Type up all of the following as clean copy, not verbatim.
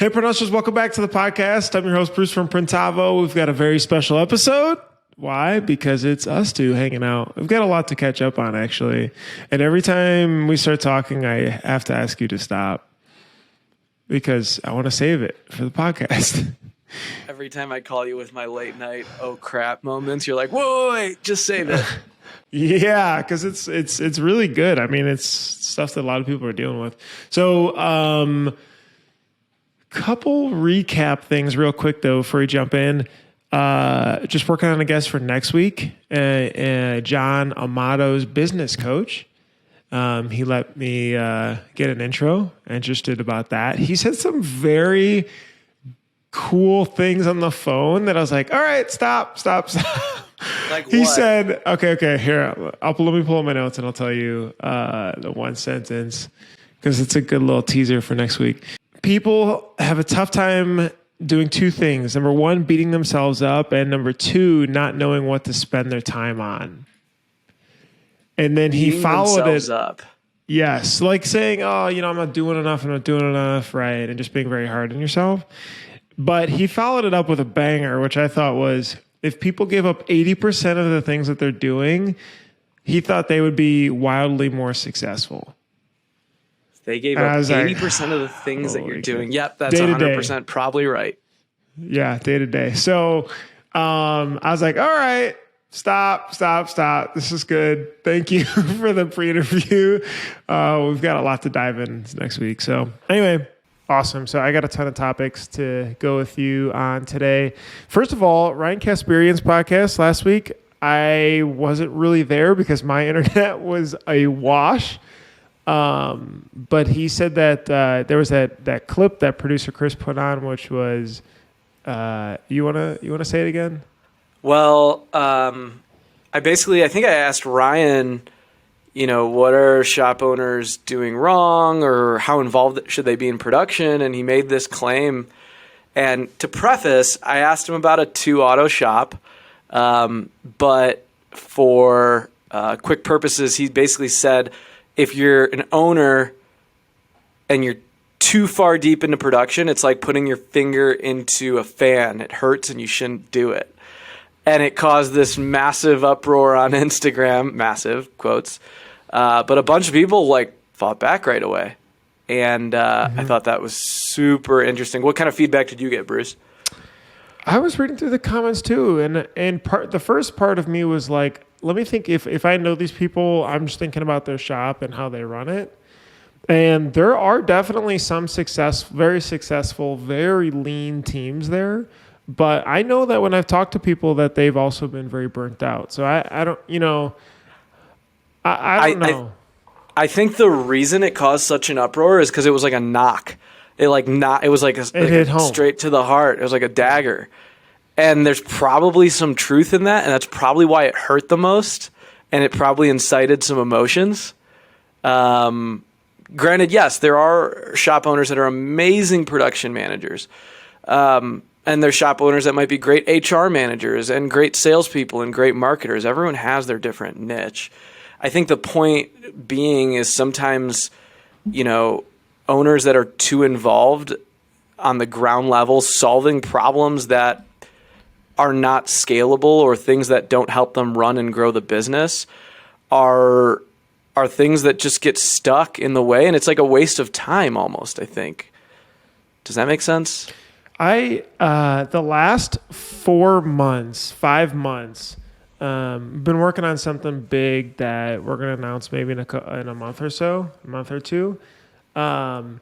Hey, Pronouncers, welcome back to the podcast. I'm your host, Bruce from Printavo. We've got a very special episode. Why? Because it's us two hanging out. We've got a lot to catch up on, actually. And every time we start talking, I have to ask you to stop because I want to save it for the podcast. Every time I call you with my late night, oh crap moments, you're like, whoa, wait, just save it. Yeah, because it's really good. I mean, it's stuff that a lot of people are dealing with. So, couple recap things real quick though before we jump in. Just working on a guest for next week. John Amato's business coach. He let me get an intro. Interested about that. He said some very cool things on the phone that I was like, all right, stop. Like He what? said, okay, here, let me pull up my notes and I'll tell you the one sentence because it's a good little teaser for next week. People have a tough time doing two things. Number one, beating themselves up. And number two, not knowing what to spend their time on. And then he followed it up. Yes. Like saying, oh, I'm not doing enough. Right. And just being very hard on yourself. But he followed it up with a banger, which I thought was, if people give up 80% of the things that they're doing, he thought they would be wildly more successul. They gave up 80% of the things that you're doing. Yep, that's 100% probably right. Yeah, day to day. So I was like, all right, stop. This is good. Thank you for the pre-interview. We've got a lot to dive in next week. So anyway, awesome. So I got a ton of topics to go with you on today. First of all, Ryan Kasperian's podcast last week, I wasn't really there because my internet was a wash. But he said that there was that clip that producer Chris put on, which was you wanna say it again? Well, I think I asked Ryan, what are shop owners doing wrong or how involved should they be in production? And he made this claim. And to preface, I asked him about a 2-auto shop, but for quick purposes, he basically said, if you're an owner and you're too far deep into production, it's like putting your finger into a fan. It hurts and you shouldn't do it. And it caused this massive uproar on Instagram, massive quotes. But a bunch of people fought back right away. And I thought that was super interesting. What kind of feedback did you get, Bruce? I was reading through the comments too. And the first part of me was like, let me think if I know these people, I'm just thinking about their shop and how they run it. And there are definitely some very successful, very lean teams there. But I know that when I've talked to people that they've also been very burnt out. So I don't, I don't know. I think the reason it caused such an uproar is because it was like a knock. It was like hit home. Straight to the heart. It was like a dagger. And there's probably some truth in that, and that's probably why it hurt the most, and it probably incited some emotions. Granted, yes, there are shop owners that are amazing production managers, and there's shop owners that might be great HR managers and great salespeople and great marketers. Everyone has their different niche. I think the point being is sometimes, owners that are too involved on the ground level solving problems that are not scalable or things that don't help them run and grow the business are things that just get stuck in the way. And it's like a waste of time almost, I think. Does that make sense? The last 5 months, been working on something big that we're going to announce maybe in a month or two. And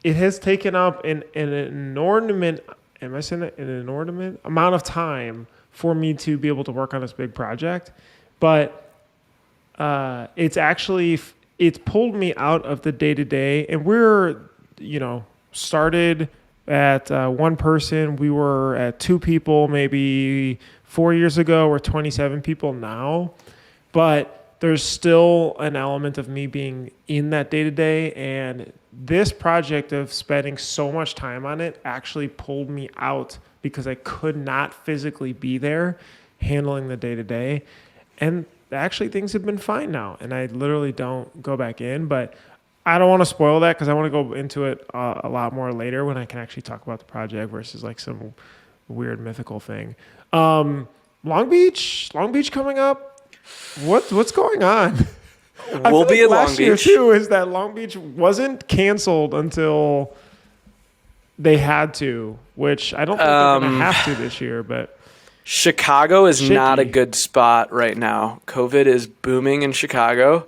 it has taken up an inordinate amount of time for me to be able to work on this big project. But it's pulled me out of the day-to-day. And we're, started at one person. We were at 2 people maybe 4 years ago. We're 27 people now. But there's still an element of me being in that day-to-day. And this project of spending so much time on it actually pulled me out because I could not physically be there handling the day-to-day. And actually things have been fine now. And I literally don't go back in. But I don't want to spoil that because I want to go into it a lot more later when I can actually talk about the project versus like some weird mythical thing. Long Beach coming up. What's going on? I We'll feel be like in Long last year Beach. too is that Long Beach wasn't canceled until they had to, which I don't think they're going to have to this year, but Chicago is shaky. not a good spot right now. COVID is booming in Chicago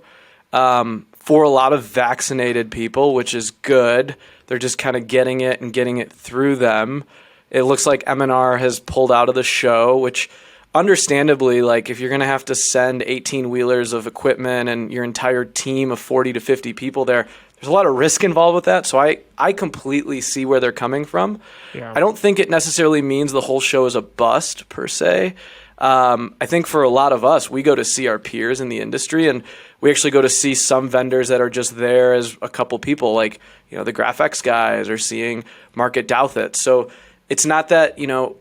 for a lot of vaccinated people, which is good. They're just kind of getting it and getting it through them. It looks like M&R has pulled out of the show, which understandably, like if you're going to have to send 18-wheelers of equipment and your entire team of 40 to 50 people there, there's a lot of risk involved with that. So I completely see where they're coming from. Yeah. I don't think it necessarily means the whole show is a bust per se. I think for a lot of us, we go to see our peers in the industry, and we actually go to see some vendors that are just there as a couple people, like, you know, the GraphX guys are seeing Market Douthit. So it's not that, you know,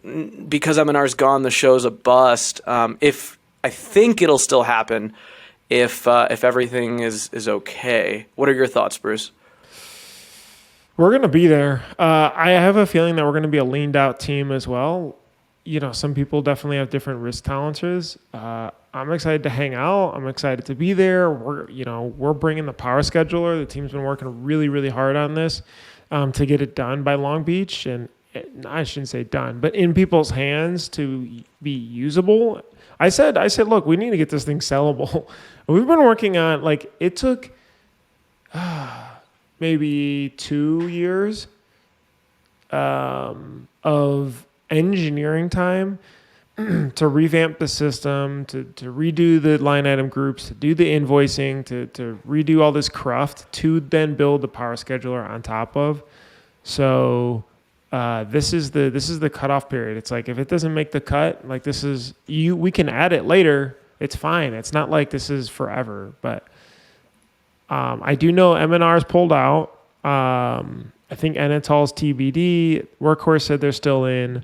because M&R's gone, the show's a bust. If I think it'll still happen if everything is okay. What are your thoughts, Bruce? We're going to be there. I have a feeling that we're going to be a leaned out team as well. You know, some people definitely have different risk tolerances. I'm excited to hang out. I'm excited to be there. We're bringing the power scheduler. The team's been working really, really hard on this to get it done by Long Beach. And I shouldn't say done, but in people's hands to be usable. I said, look, we need to get this thing sellable. We've been working on, like, it took maybe 2 years of engineering time to revamp the system, to redo the line item groups, to do the invoicing, to redo all this cruft, to then build the power scheduler on top of. So this is the cutoff period. It's like if it doesn't make the cut, like we can add it later. It's fine. It's not like this is forever. But I do know M&R's pulled out. I think Anatol's TBD. Workhorse said they're still in.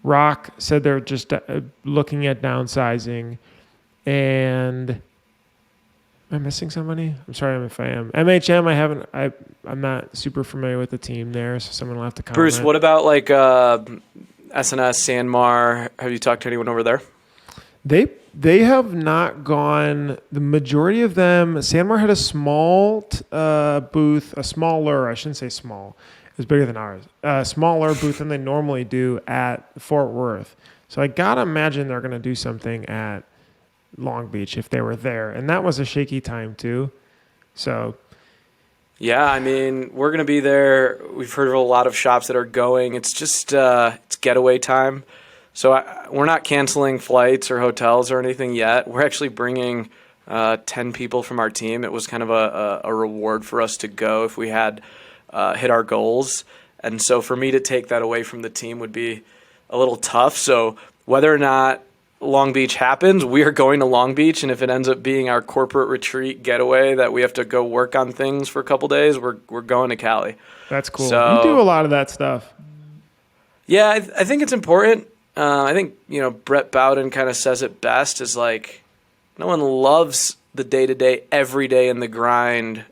Rock said they're just looking at downsizing. And am I missing somebody? I'm sorry if I am. MHM, I'm not super familiar with the team there, so someone will have to comment. Bruce, what about like SNS, Sanmar? Have you talked to anyone over there? They have not gone. The majority of them, Sanmar had a small booth, a smaller, I shouldn't say small, it was bigger than ours, a smaller booth than they normally do at Fort Worth. So I gotta imagine they're gonna do something at Long Beach if they were there, and that was a shaky time too. So yeah, I mean, we're gonna be there. We've heard of a lot of shops that are going. It's just it's getaway time. So we're not canceling flights or hotels or anything yet. We're actually bringing 10 people from our team. It was kind of a reward for us to go if we had hit our goals. And so for me to take that away from the team would be a little tough. So whether or not Long Beach happens, we are going to Long Beach. And if it ends up being our corporate retreat getaway that we have to go work on things for a couple days, we're going to Cali. That's cool. So, you do a lot of that stuff. Yeah, I think it's important. I think, Brett Bowden kind of says it best, is like, no one loves the day-to-day, every day in the grind,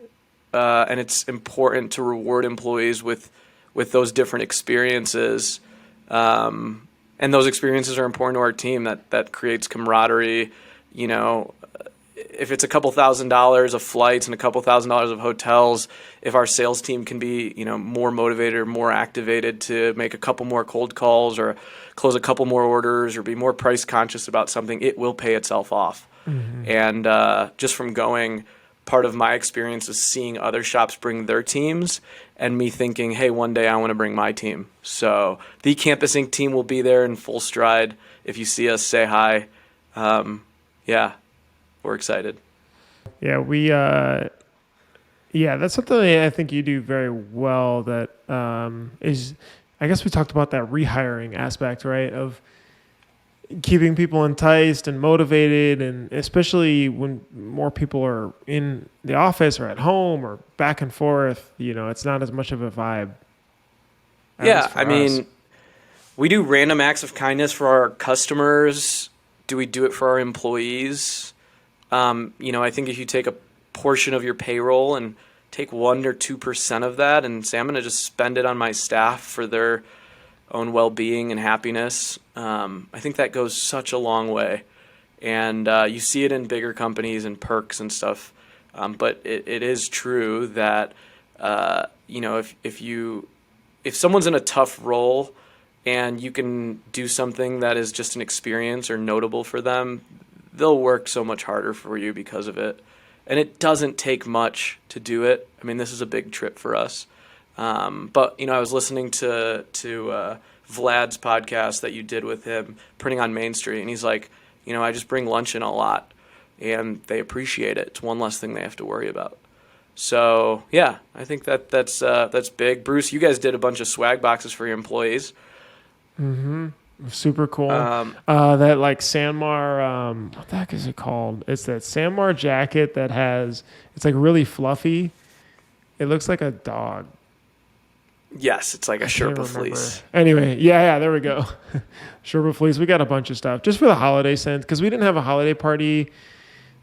and it's important to reward employees with those different experiences. And those experiences are important to our team. That creates camaraderie. If it's a couple $1,000s of flights and a couple $1,000s of hotels, if our sales team can be, more motivated or more activated to make a couple more cold calls or close a couple more orders or be more price conscious about something, it will pay itself off. Mm-hmm. And just from going, part of my experience is seeing other shops bring their teams and me thinking, hey, one day I want to bring my team. So the Campus Inc. team will be there in full stride. If you see us, say hi. Yeah. We're excited. Yeah, that's something I think you do very well. That is, I guess we talked about that rehiring aspect, right? Of keeping people enticed and motivated, and especially when more people are in the office or at home or back and forth, it's not as much of a vibe. Yeah, I mean, we do random acts of kindness for our customers. Do we do it for our employees? I think if you take a portion of your payroll and take 1 or 2% of that and say, I'm going to just spend it on my staff for their own well-being and happiness. I think that goes such a long way. And you see it in bigger companies and perks and stuff. But it is true that, if someone's in a tough role and you can do something that is just an experience or notable for them, they'll work so much harder for you because of it. And it doesn't take much to do it. I mean, this is a big trip for us. But I was listening to Vlad's podcast that you did with him, Printing on Main Street, and he's like, I just bring lunch in a lot, and they appreciate it. It's one less thing they have to worry about. So yeah, I think that's big. Bruce, you guys did a bunch of swag boxes for your employees. Mm-hmm. Super cool. That like Sanmar, what the heck is it called? It's that Sanmar jacket that it's like really fluffy. It looks like a dog. Yes, it's like a Sherpa fleece. Anyway, yeah, there we go. Sherpa fleece. We got a bunch of stuff just for the holiday sense because we didn't have a holiday party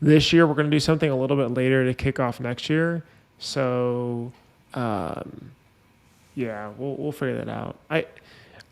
this year. We're going to do something a little bit later to kick off next year. So, yeah, we'll figure that out.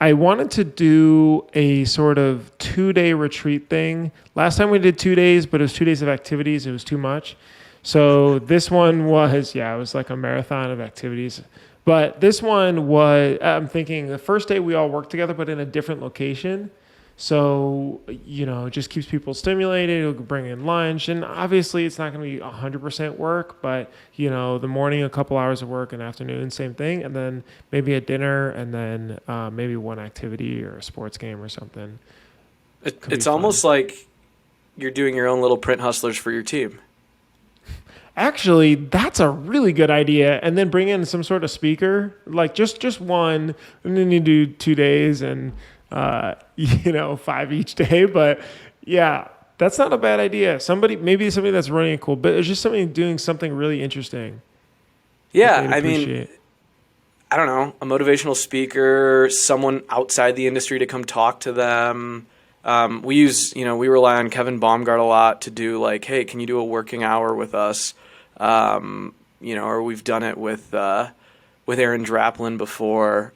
I wanted to do a sort of 2-day retreat thing. Last time we did 2 days, but it was 2 days of activities. It was too much. So this one was, it was like a marathon of activities. But this one was, I'm thinking the first day we all worked together, but in a different location. So, it just keeps people stimulated. It'll bring in lunch. And obviously it's not going to be 100% work, but, the morning, a couple hours of work, and afternoon, same thing. And then maybe a dinner, and then maybe one activity or a sports game or something. It's almost like you're doing your own little print hustlers for your team. Actually, that's a really good idea. And then bring in some sort of speaker, like just one, and then you do 2 days and, 5 each day. But yeah, that's not a bad idea. Maybe somebody that's running a cool, but it's just somebody doing something really interesting. Yeah. I mean, I don't know, a motivational speaker, someone outside the industry to come talk to them. We rely on Kevin Baumgart a lot to do like, hey, can you do a working hour with us? Or we've done it with Aaron Draplin before.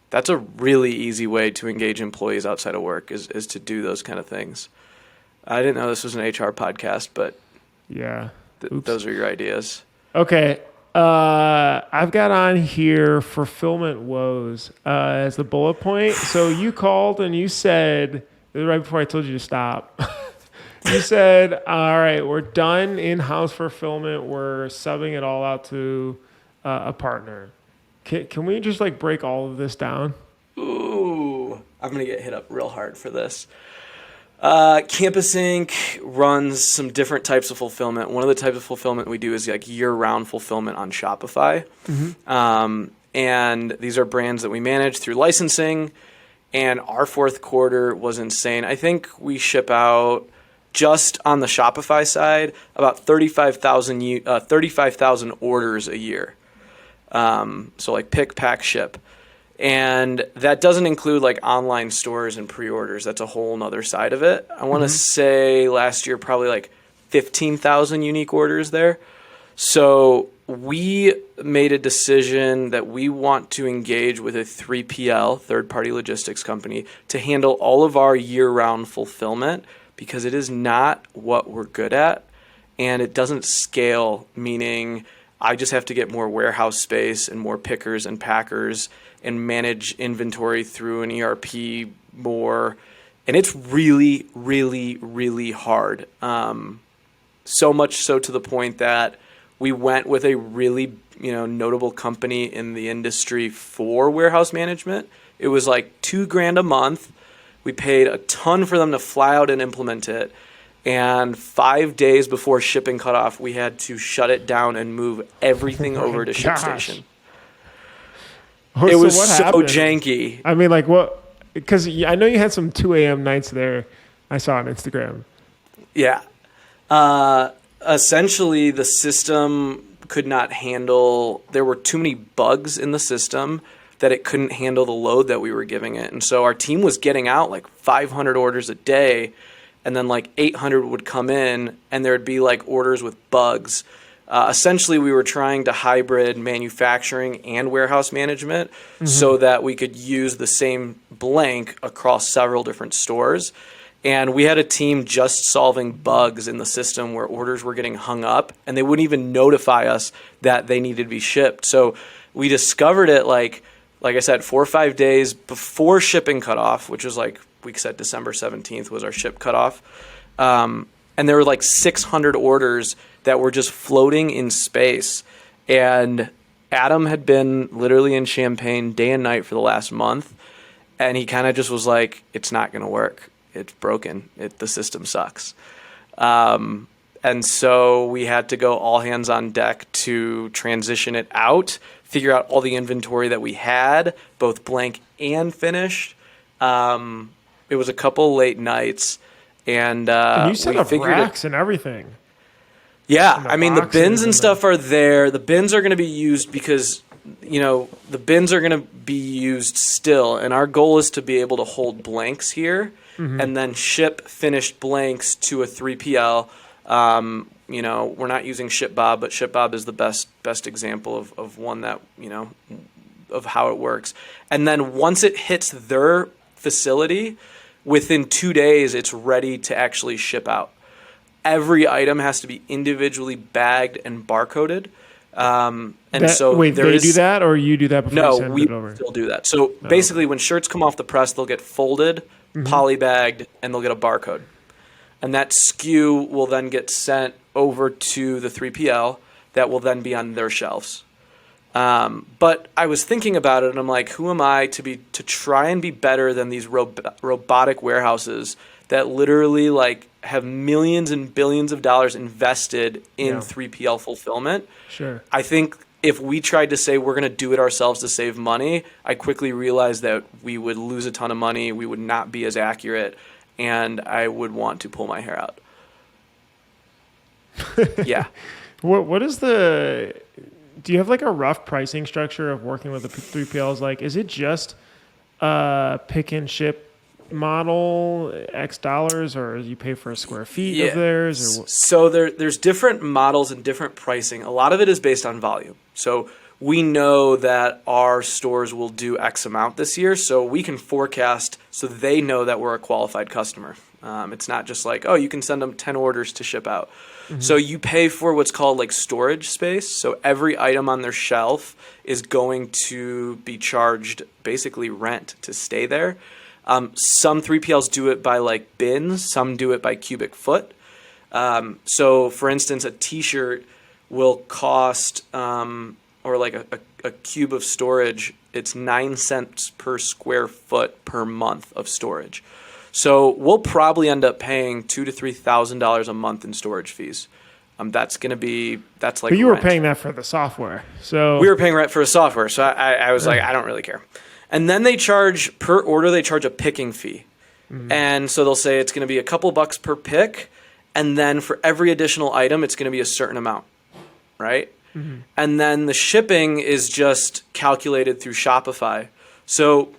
That's a really easy way to engage employees outside of work is to do those kind of things. I didn't know this was an HR podcast, but yeah, those are your ideas. Okay. I've got on here fulfillment woes as the bullet point. So you called and you said, right before I told you to stop, you said, all right, we're done in-house fulfillment. We're subbing it all out to a partner. Can we just like break all of this down? Ooh, I'm going to get hit up real hard for this. Campus Inc. runs some different types of fulfillment. One of the types of fulfillment we do is like year-round fulfillment on Shopify. Mm-hmm. And these are brands that we manage through licensing. And our fourth quarter was insane. I think we ship out, just on the Shopify side, about 35,000 orders a year. So like pick, pack, ship. And that doesn't include like online stores and pre-orders. That's a whole nother side of it. I want to say last year probably like 15,000 unique orders there. So we made a decision that we want to engage with a 3PL, third-party logistics company, to handle all of our year-round fulfillment because it is not what we're good at and it doesn't scale, meaning I just have to get more warehouse space and more pickers and packers and manage inventory through an ERP more. And it's really, really, really hard. So much so to the point that we went with a really, notable company in the industry for warehouse management. It was like $2,000 a month. We paid a ton for them to fly out and implement it. And 5 days before shipping cutoff, we had to shut it down and move everything over to ShipStation. It was so janky. I mean, like what? Because I know you had some 2 a.m. nights there. I saw on Instagram. Yeah. Essentially, the system could not handle. There were too many bugs in the system that it couldn't handle the load that we were giving it. And so our team was getting out like 500 orders a day, and then like 800 would come in, and there'd be like orders with bugs Essentially, we were trying to hybrid manufacturing and warehouse management so that we could use the same blank across several different stores. And we had a team just solving bugs in the system where orders were getting hung up, and they wouldn't even notify us that they needed to be shipped. So we discovered it like I said, 4 or 5 days before shipping cutoff, which was like we said December 17th was our ship cutoff. And there were like 600 orders that were just floating in space. And Adam had been literally in Champaign day and night for the last month. And he kind of just was like, it's not going to work. It's broken. The system sucks. And so we had to go all hands on deck to transition it out, figure out all the inventory that we had, both blank and finished. It was a couple late nights. And you set up racks and everything. Yeah, I mean, the bins and stuff are there. The bins are going to be used because, the bins are going to be used still. And our goal is to be able to hold blanks here and then ship finished blanks to a 3PL. We're not using ShipBob, but ShipBob is the best example of one that, of how it works. And then once it hits their facility, within 2 days, it's ready to actually ship out. Every item has to be individually bagged and barcoded. They do that, or you do that before you send it over? No, we still do that. So basically, when shirts come off the press, they'll get folded, polybagged, and they'll get a barcode. And that SKU will then get sent over to the 3PL that will then be on their shelves. But I was thinking about it, and I'm like, who am I to try and be better than these robotic warehouses that literally like have millions and billions of dollars invested in 3PL fulfillment? Sure. I think if we tried to say we're going to do it ourselves to save money, I quickly realized that we would lose a ton of money, we would not be as accurate, and I would want to pull my hair out. Yeah. What is do you have like a rough pricing structure of working with the 3PLs? Like, is it just pick and ship model X dollars, or you pay for a square feet of theirs? Or so there's different models and different pricing. A lot of it is based on volume. So we know that our stores will do X amount this year, so we can forecast so they know that we're a qualified customer. It's not just like, you can send them 10 orders to ship out. So you pay for what's called like storage space. So every item on their shelf is going to be charged basically rent to stay there. Some 3PLs do it by like bins. Some do it by cubic foot. So for instance, a t-shirt will cost, or like a cube of storage, it's 9 cents per square foot per month of storage. So we'll probably end up paying $2,000 to $3,000 a month in storage fees. That's like. But you were paying that for the software, so we were paying rent for the software. So I was like, I don't really care. And then they charge per order. They charge a picking fee, and so they'll say it's going to be a couple bucks per pick, and then for every additional item, it's going to be a certain amount, right? And then the shipping is just calculated through Shopify. So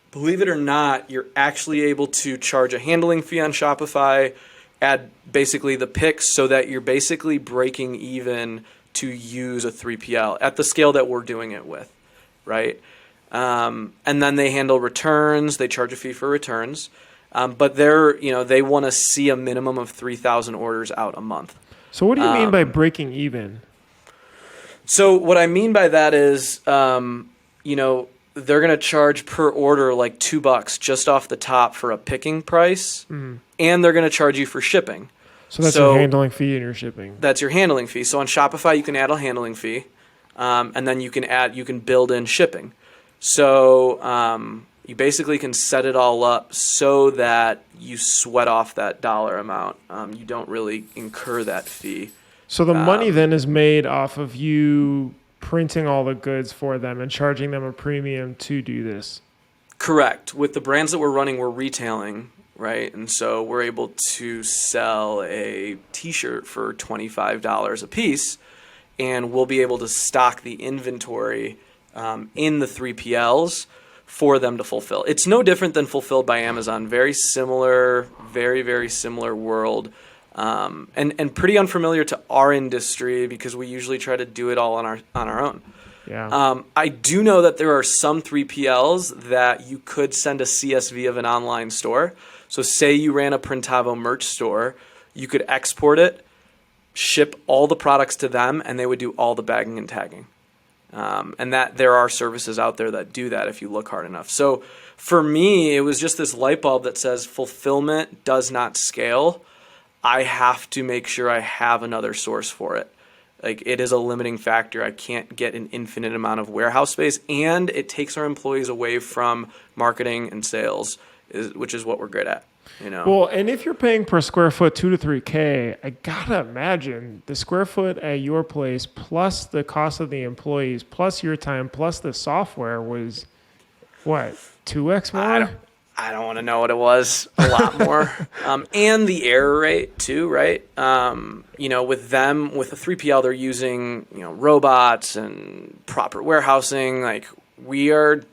believe it or not, you're actually able to charge a handling fee on Shopify, add basically the picks so that you're basically breaking even to use a 3PL at the scale that we're doing it with, right? And then they handle returns. They charge a fee for returns. But they want to see a minimum of 3,000 orders out a month. So what do you mean by breaking even? So what I mean by that is, they're going to charge per order like $2 just off the top for a picking price, and they're going to charge you for shipping. So that's your handling fee and your shipping. That's your handling fee. So on Shopify, you can add a handling fee, and then you can build in shipping. So you basically can set it all up so that you sweat off that dollar amount. You don't really incur that fee. So the money then is made off of you printing all the goods for them and charging them a premium to do this. Correct. With the brands that we're running, we're retailing, right? And so we're able to sell a t-shirt for $25 a piece, and we'll be able to stock the inventory in the 3PLs for them to fulfill. It's no different than fulfilled by Amazon. Very similar, very, very similar world. and pretty unfamiliar to our industry because we usually try to do it all on our own. Yeah. I do know that there are some 3PLs that you could send a CSV of an online store. So say you ran a Printavo merch store, you could export it, ship all the products to them, and they would do all the bagging and tagging. And that there are services out there that do that if you look hard enough. So for me, it was just this light bulb that says fulfillment does not scale. I have to make sure I have another source for it. Like, it is a limiting factor. I can't get an infinite amount of warehouse space, and it takes our employees away from marketing and sales, which is what we're good at. Well, and if you're paying per square foot $2,000 to $3,000, I gotta imagine the square foot at your place plus the cost of the employees plus your time plus the software was what, 2x more? I don't want to know what it was. A lot more, and the error rate too, right? With them, with a 3PL, they're using robots and proper warehousing. Like, we are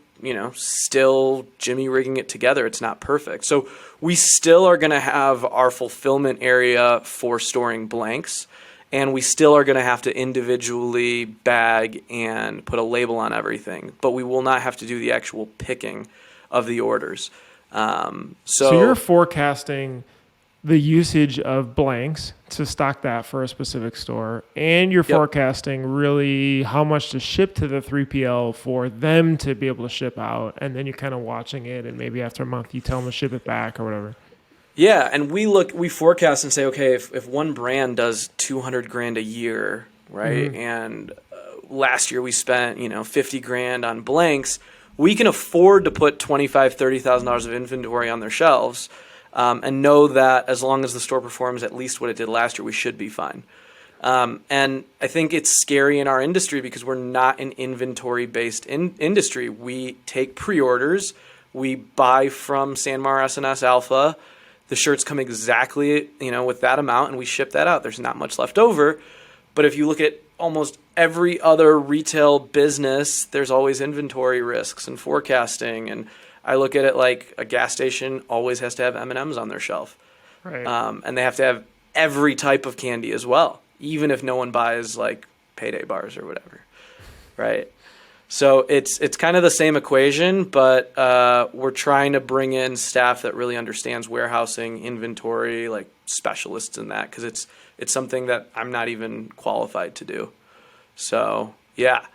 still jimmy rigging it together. It's not perfect. So we still are going to have our fulfillment area for storing blanks, and we still are going to have to individually bag and put a label on everything, but we will not have to do the actual picking of the orders. So you're forecasting the usage of blanks to stock that for a specific store, and you're forecasting really how much to ship to the 3PL for them to be able to ship out, and then you're kind of watching it, and maybe after a month you tell them to ship it back or whatever. Yeah, and we forecast and say, okay, if one brand does $200,000 a year, right, and last year we spent $50,000 on blanks, we can afford to put $25,000-$30,000 of inventory on their shelves. And know that as long as the store performs at least what it did last year, we should be fine. And I think it's scary in our industry because we're not an inventory-based industry. We take pre-orders. We buy from Sanmar S&S Alpha. The shirts come exactly with that amount, and we ship that out. There's not much left over. But if you look at almost every other retail business, there's always inventory risks and forecasting. And I look at it like a gas station always has to have M&Ms on their shelf. Right. And they have to have every type of candy as well, even if no one buys like payday bars or whatever. Right. So it's kind of the same equation, but we're trying to bring in staff that really understands warehousing, inventory, like specialists in that, because it's something that I'm not even qualified to do. So, yeah.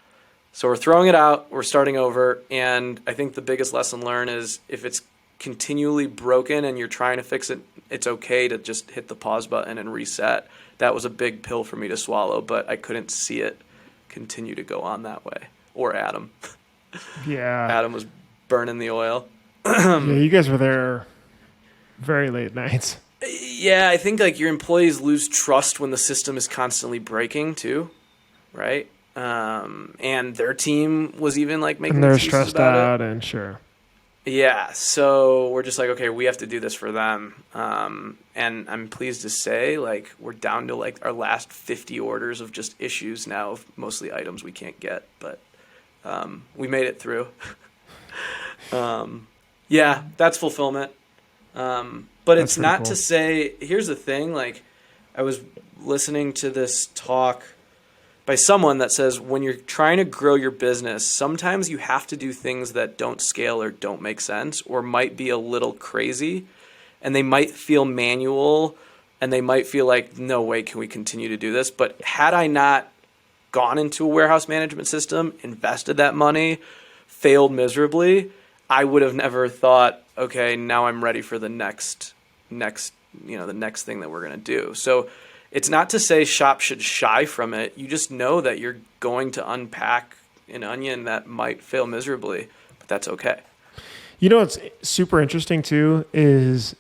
So we're throwing it out, we're starting over, and I think the biggest lesson learned is if it's continually broken and you're trying to fix it, it's okay to just hit the pause button and reset. That was a big pill for me to swallow, but I couldn't see it continue to go on that way. Or Adam. Yeah. Adam was burning the oil. Yeah, you guys were there very late nights. Yeah, I think like your employees lose trust when the system is constantly breaking too, right? And their team was even like making and they're excuses stressed about out it. and sure. Yeah, so we're just like, okay, we have to do this for them. And I'm pleased to say, like, we're down to like our last 50 orders of just issues now, of mostly items we can't get, but we made it through. Yeah, that's fulfillment. But it's not cool. to say, here's the thing, like, I was listening to this talk by someone that says when you're trying to grow your business, sometimes you have to do things that don't scale or don't make sense or might be a little crazy, and they might feel manual and they might feel like, no way can we continue to do this. But had I not gone into a warehouse management system, invested that money, failed miserably, I would have never thought, okay, now I'm ready for the next the next thing that we're going to do. So it's not to say shops should shy from it. You just know that you're going to unpack an onion that might fail miserably, but that's okay. You know what's super interesting too is,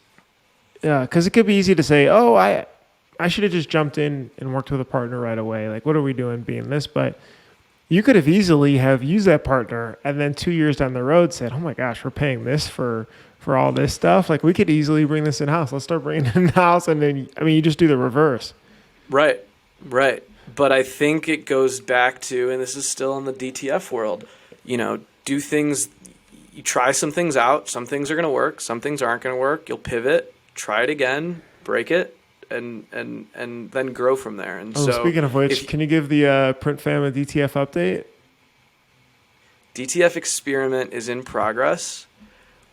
because it could be easy to say, oh, I should have just jumped in and worked with a partner right away. Like, what are we doing being this? But you could have easily have used that partner and then 2 years down the road said, oh my gosh, we're paying this for all this stuff. Like, we could easily bring this in-house. Let's start bringing it in-house. And then, you just do the reverse. Right. But I think it goes back to, and this is still in the DTF world, do things, you try some things out. Some things are going to work. Some things aren't going to work. You'll pivot, try it again, break it, and then grow from there. And so speaking of which, can you give the Print Fam a DTF update? DTF experiment is in progress.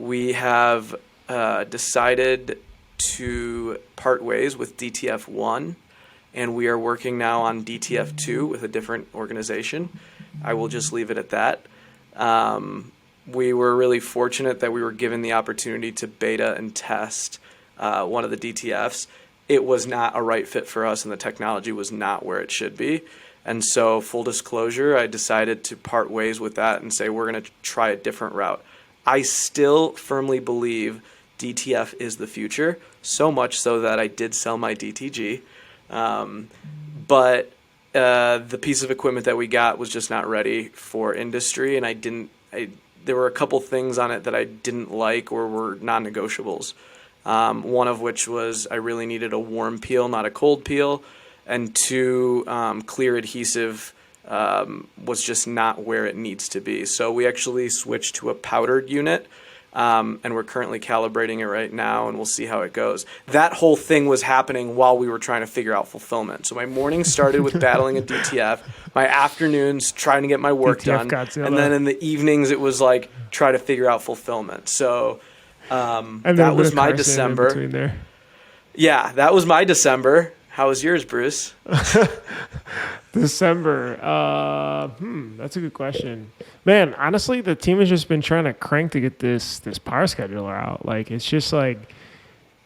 We have decided to part ways with DTF 1, and we are working now on DTF 2 with a different organization. I will just leave it at that. We were really fortunate that we were given the opportunity to beta and test one of the DTFs. It was not a right fit for us, and the technology was not where it should be. And so, full disclosure, I decided to part ways with that and say we're going to try a different route. I still firmly believe DTF is the future, so much so that I did sell my DTG. But the piece of equipment that we got was just not ready for industry, and there were a couple things on it that I didn't like or were non-negotiables. One of which was I really needed a warm peel, not a cold peel. And 2, clear adhesive was just not where it needs to be. So we actually switched to a powdered unit, and we're currently calibrating it right now, and we'll see how it goes. That whole thing was happening while we were trying to figure out fulfillment. So my mornings started with battling a DTF, my afternoons trying to get my work done, and then in the evenings it was like try to figure out fulfillment. So that was my December. Yeah, that was my December. How was yours, Bruce? December. That's a good question. Man, honestly, the team has just been trying to crank to get this power scheduler out. Like, it's just like,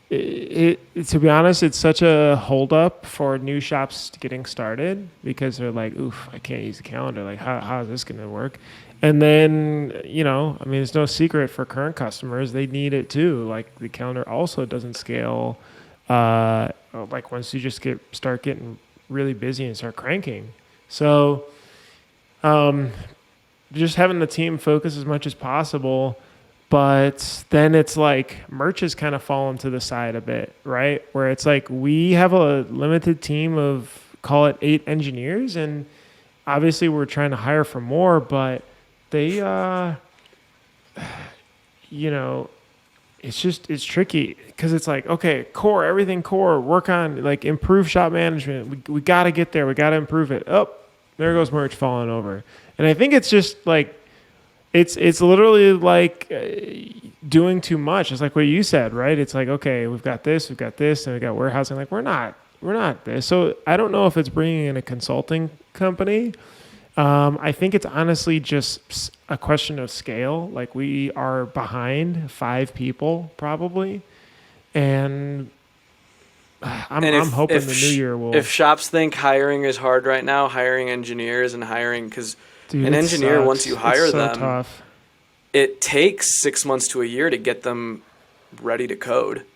to be honest, it's such a holdup for new shops getting started because they're like, oof, I can't use the calendar. Like, how is this going to work? And then, I mean, it's no secret for current customers, they need it too. Like, the calendar also doesn't scale. Like once you just start getting really busy and start cranking. So just having the team focus as much as possible, but then it's like merch has kind of fallen to the side a bit, right? Where it's like we have a limited team of, call it 8 engineers, and obviously we're trying to hire for more, but they, it's tricky because it's like, okay, everything core, work on, like, improve shop management. We got to get there. We got to improve it. Oh, there goes merch falling over. And I think it's just like, it's literally like doing too much. It's like what you said, right? It's like, okay, we've got this, and we got warehousing. Like, we're not this. So I don't know if it's bringing in a consulting company. I think it's honestly just a question of scale. Like, we are behind 5 people probably, and I'm hoping the new year will. If shops think hiring is hard right now, hiring engineers and hiring, because an engineer, sucks. Once you hire it's so them, tough. It takes 6 months to a year to get them ready to code.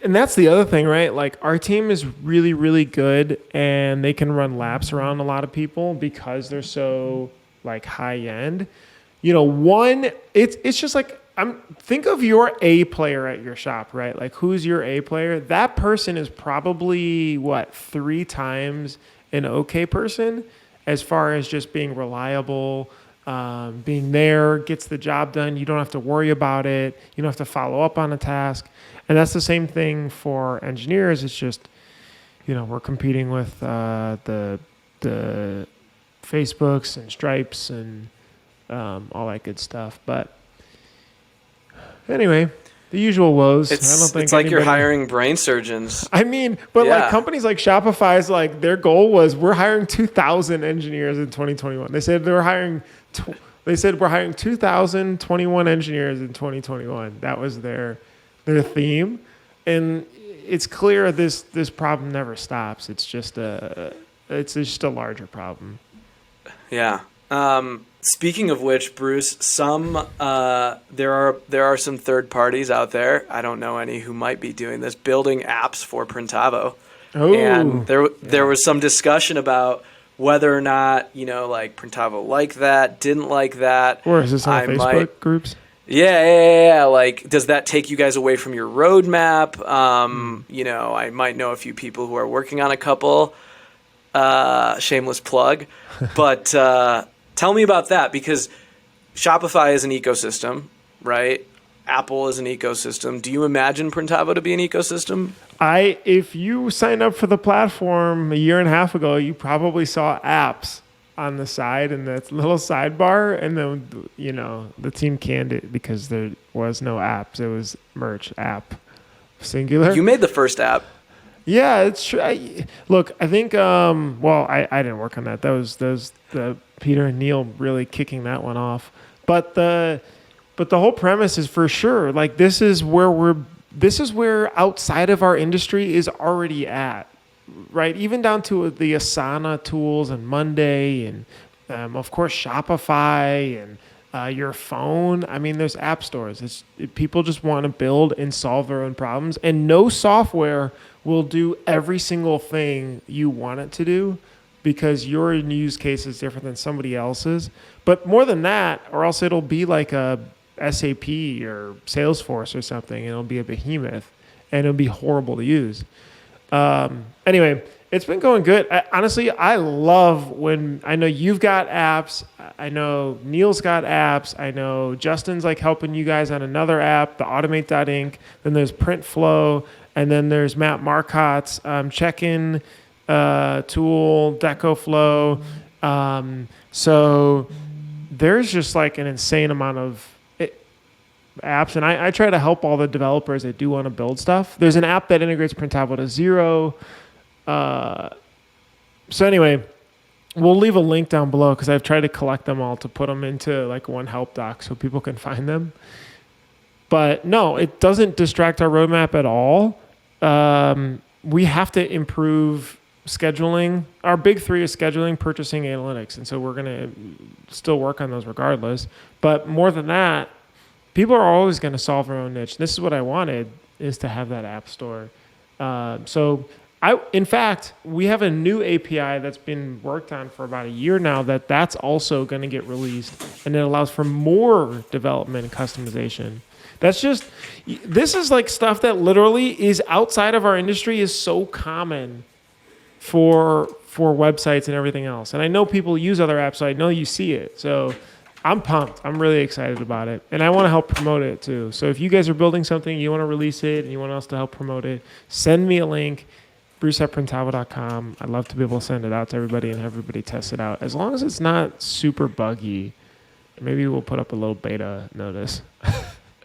And that's the other thing, right? Like, our team is really, really good, and they can run laps around a lot of people because they're so, like, high end. It's just like, think of your A player at your shop, right? Like, who's your A player? That person is probably 3 times an okay person as far as just being reliable, being there, gets the job done. You don't have to worry about it. You don't have to follow up on a task. And that's the same thing for engineers. It's just, we're competing with the Facebooks and Stripes and all that good stuff. But anyway, the usual woes. It's like you're hiring brain surgeons. I mean, but like companies like Shopify's, like, their goal was we're hiring 2,000 engineers in 2021. They said we're hiring 2,021 engineers in 2021. That was their theme, and it's clear this problem never stops. It's just a larger problem. Yeah. Speaking of which, Bruce, there are some third parties out there. I don't know any who might be doing this, building apps for Printavo. Oh, and there was some discussion about whether or not like Printavo liked that, didn't like that. Or is this on Facebook groups? Yeah. Like, does that take you guys away from your roadmap? I might know a few people who are working on a couple. Shameless plug. But tell me about that, because Shopify is an ecosystem, right? Apple as an ecosystem. Do you imagine Printavo to be an ecosystem? If you signed up for the platform a year and a half ago, you probably saw apps on the side and that little sidebar, and then the team canned it because there was no apps. It was merch app, singular. You made the first app. Yeah, it's true. Look, I think. I didn't work on that. That was the Peter and Neil really kicking that one off. But the whole premise is for sure. Like this is where outside of our industry is already at, right? Even down to the Asana tools and Monday and of course Shopify and your phone. I mean, there's app stores. People just want to build and solve their own problems, and no software will do every single thing you want it to do because your use case is different than somebody else's. But more than that, or else it'll be like a SAP or Salesforce or something, and it'll be a behemoth, and it'll be horrible to use. Anyway, it's been going good. Honestly, I love when I know you've got apps. I know Neil's got apps. I know Justin's like helping you guys on another app, the Automate.inc. Then there's Printflow. And then there's Matt Marcotte's check-in tool, DecoFlow. So there's just like an insane amount of apps. And I try to help all the developers that do want to build stuff. There's an app that integrates Printavo to Xero. So anyway, we'll leave a link down below because I've tried to collect them all to put them into like one help doc so people can find them. But no, it doesn't distract our roadmap at all. We have to improve scheduling. Our big three is scheduling, purchasing, analytics. And so we're going to still work on those regardless. But more than that, people are always going to solve their own niche. This is what I wanted, is to have that app store. In fact, we have a new API that's been worked on for about a year now that's also going to get released. And it allows for more development and customization. This is like stuff that literally is outside of our industry is so common for websites and everything else. And I know people use other apps, so I know you see it. So I'm pumped. I'm really excited about it. And I want to help promote it too. So if you guys are building something, you want to release it, and you want us to help promote it, send me a link, bruce@printavo.com. I'd love to be able to send it out to everybody and have everybody test it out. As long as it's not super buggy, maybe we'll put up a little beta notice.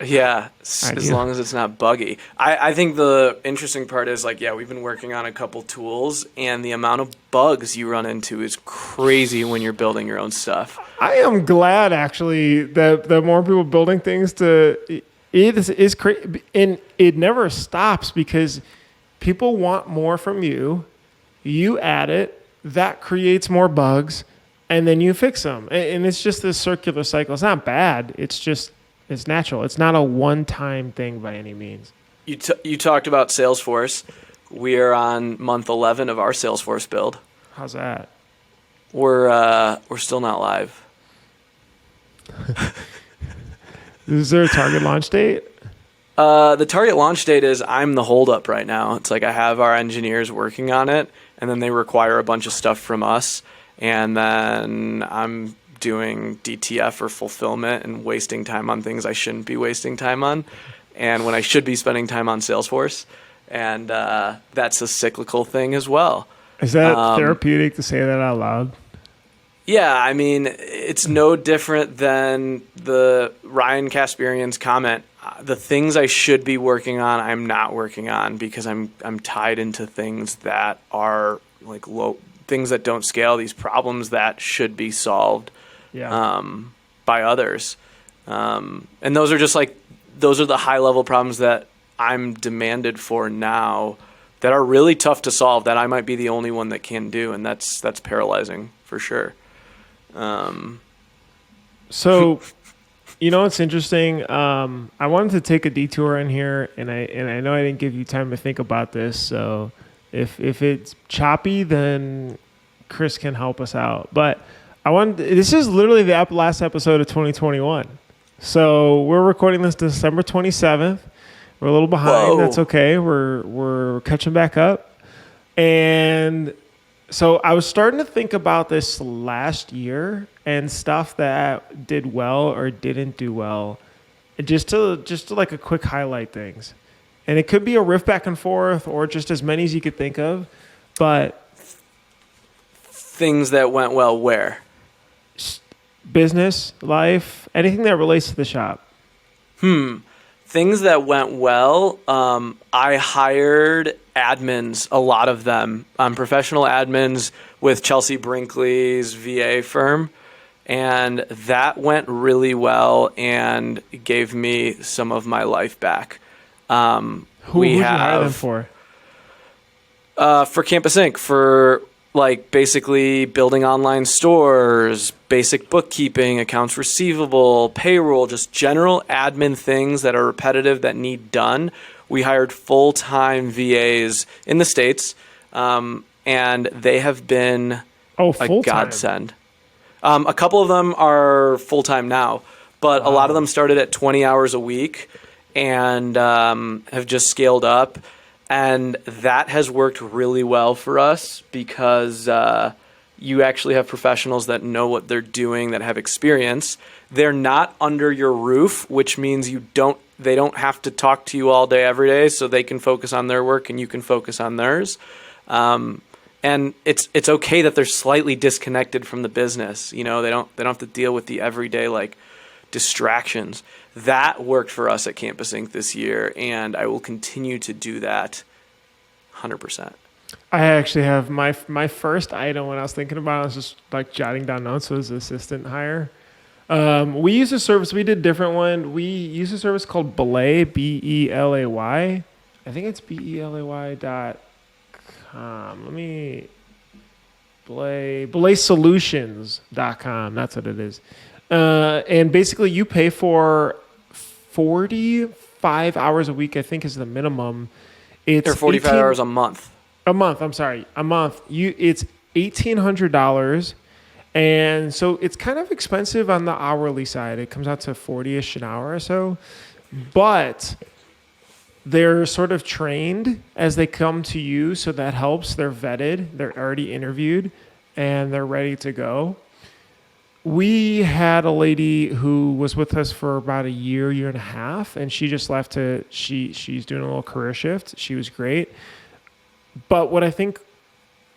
Yeah, as long as it's not buggy. I think the interesting part is we've been working on a couple tools, and the amount of bugs you run into is crazy when you're building your own stuff. I am glad actually that the more people building things it is crazy, and it never stops because people want more from you. You add it, that creates more bugs, and then you fix them, and it's just this circular cycle. It's not bad. It's natural. It's not a one-time thing by any means. You talked about Salesforce. We are on month 11 of our Salesforce build. How's that? We're still not live. Is there a target launch date? The target launch date is I'm the holdup right now. It's like I have our engineers working on it, and then they require a bunch of stuff from us, and then I'm doing DTF or fulfillment and wasting time on things I shouldn't be wasting time on, and when I should be spending time on Salesforce. And that's a cyclical thing as well. Is that therapeutic to say that out loud? Yeah, I mean, it's no different than the Ryan Kasperian's comment. The things I should be working on, I'm not working on because I'm tied into things that are like things that don't scale, these problems that should be solved by others. And those are the high level problems that I'm demanded for now that are really tough to solve, that I might be the only one that can do. And that's paralyzing for sure. So, it's interesting. I wanted to take a detour in here, and I know I didn't give you time to think about this. So if it's choppy, then Chris can help us out. But this is literally the last episode of 2021. So we're recording this December 27th. We're a little behind. Whoa. That's okay. We're catching back up. And so I was starting to think about this last year and stuff that did well or didn't do well. just to like a quick highlight things. And it could be a riff back and forth or just as many as you could think of. But things that went well where? Business, life, anything that relates to the shop. Things that went well. I hired admins, a lot of them, professional admins with Chelsea Brinkley's VA firm. And that went really well and gave me some of my life back. Who would you hire them for? For Campus Inc. For like basically building online stores, basic bookkeeping, accounts receivable, payroll, just general admin things that are repetitive that need done. We hired full-time VAs in the States, and they have been a godsend. A couple of them are full-time now, but a lot of them started at 20 hours a week and have just scaled up. And that has worked really well for us because you actually have professionals that know what they're doing, that have experience. They're not under your roof, which means they don't have to talk to you all day, every day, so they can focus on their work and you can focus on theirs. And it's okay that they're slightly disconnected from the business. You know, they don't have to deal with the everyday like distractions. That worked for us at Campus Inc. this year, and I will continue to do that 100%. I actually have my first item when I was thinking about it, I was just like jotting down notes, was assistant hire. We use a service, we did a different one. We use a service called Belay, Belay. I think it's belay.com. Belaysolutions.com. That's what it is. And basically you pay for 45 hours a week, I think is the minimum. It's 45 hours a month. A month. It's $1,800. And so it's kind of expensive on the hourly side. It comes out to 40-ish an hour or so. But they're sort of trained as they come to you, so that helps. They're vetted, they're already interviewed, and they're ready to go. We had a lady who was with us for about a year and a half, and she just left she's doing a little career shift. She was great. But what I think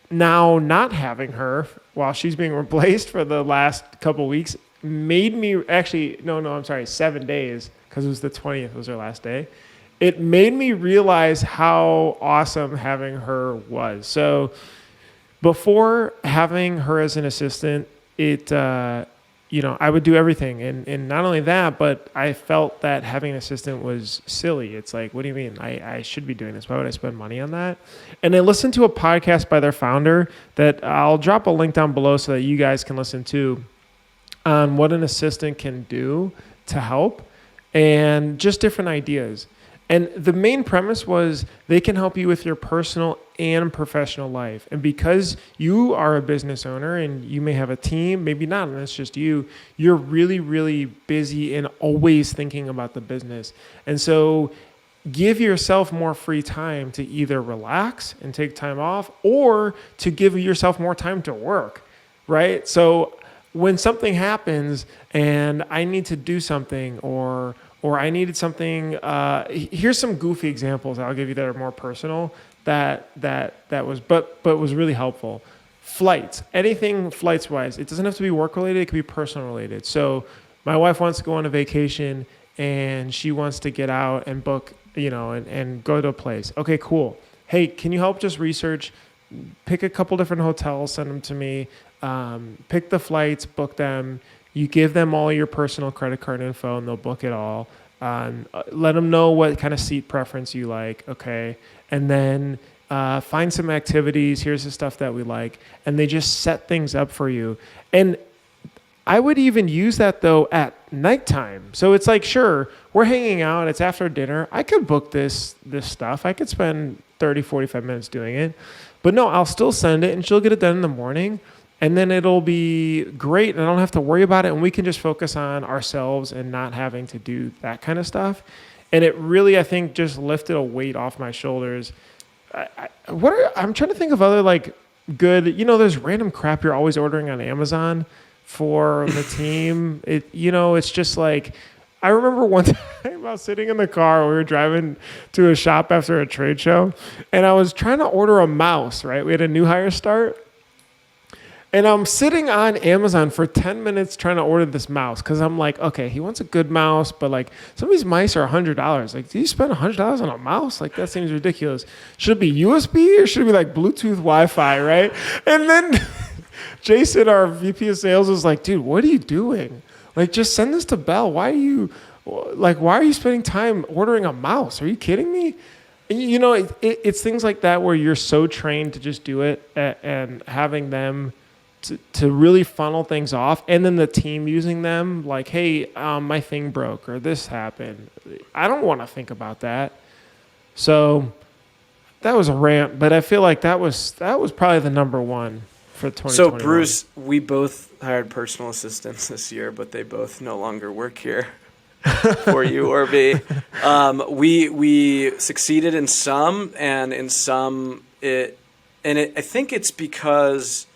now not having her while she's being replaced for the last couple weeks made me 7 days, because it was the 20th was her last day. It made me realize how awesome having her was. So before having her as an assistant, I would do everything. And not only that, but I felt that having an assistant was silly. It's like, what do you mean? I should be doing this. Why would I spend money on that? And I listened to a podcast by their founder that I'll drop a link down below so that you guys can listen to, on what an assistant can do to help and just different ideas. And the main premise was they can help you with your personal and professional life. And because you are a business owner and you may have a team, maybe not, and it's just you're really, really busy and always thinking about the business. And so give yourself more free time to either relax and take time off, or to give yourself more time to work, right? So when something happens and I need to do something, or I needed something, here's some goofy examples I'll give you that are more personal that was really helpful. Flights, anything flights wise, it doesn't have to be work related, it could be personal related. So my wife wants to go on a vacation and she wants to get out and book, and go to a place. Okay, cool. Hey, can you help just research, pick a couple different hotels, send them to me, pick the flights, book them. You give them all your personal credit card info and they'll book it all. Let them know what kind of seat preference you like, okay? And then find some activities. Here's the stuff that we like. And they just set things up for you. And I would even use that, though, at nighttime. So it's like, sure, we're hanging out. It's after dinner. I could book this stuff. I could spend 30, 45 minutes doing it. But no, I'll still send it, and she'll get it done in the morning. And then it'll be great, and I don't have to worry about it, and we can just focus on ourselves and not having to do that kind of stuff. And it really, I think, just lifted a weight off my shoulders. I'm trying to think of other, like, good, there's random crap you're always ordering on Amazon for the team. It's just like, I remember one time I was sitting in the car. We were driving to a shop after a trade show, and I was trying to order a mouse, right? We had a new hire start. And I'm sitting on Amazon for 10 minutes trying to order this mouse because I'm like, okay, he wants a good mouse, but like some of these mice are $100. Like, do you spend $100 on a mouse? Like, that seems ridiculous. Should it be USB or should it be like Bluetooth Wi-Fi, right? And then Jason, our VP of sales, was like, dude, what are you doing? Like, just send this to Bell. Why are you spending time ordering a mouse? Are you kidding me? You know, it's things like that where you're so trained to just do it and having them to really funnel things off, and then the team using them like, hey, my thing broke or this happened. I don't want to think about that. So that was a rant, but I feel like that was probably the number one for 2021. So Bruce, we both hired personal assistants this year, but they both no longer work here for you or me. We succeeded in some, and in some I think it's because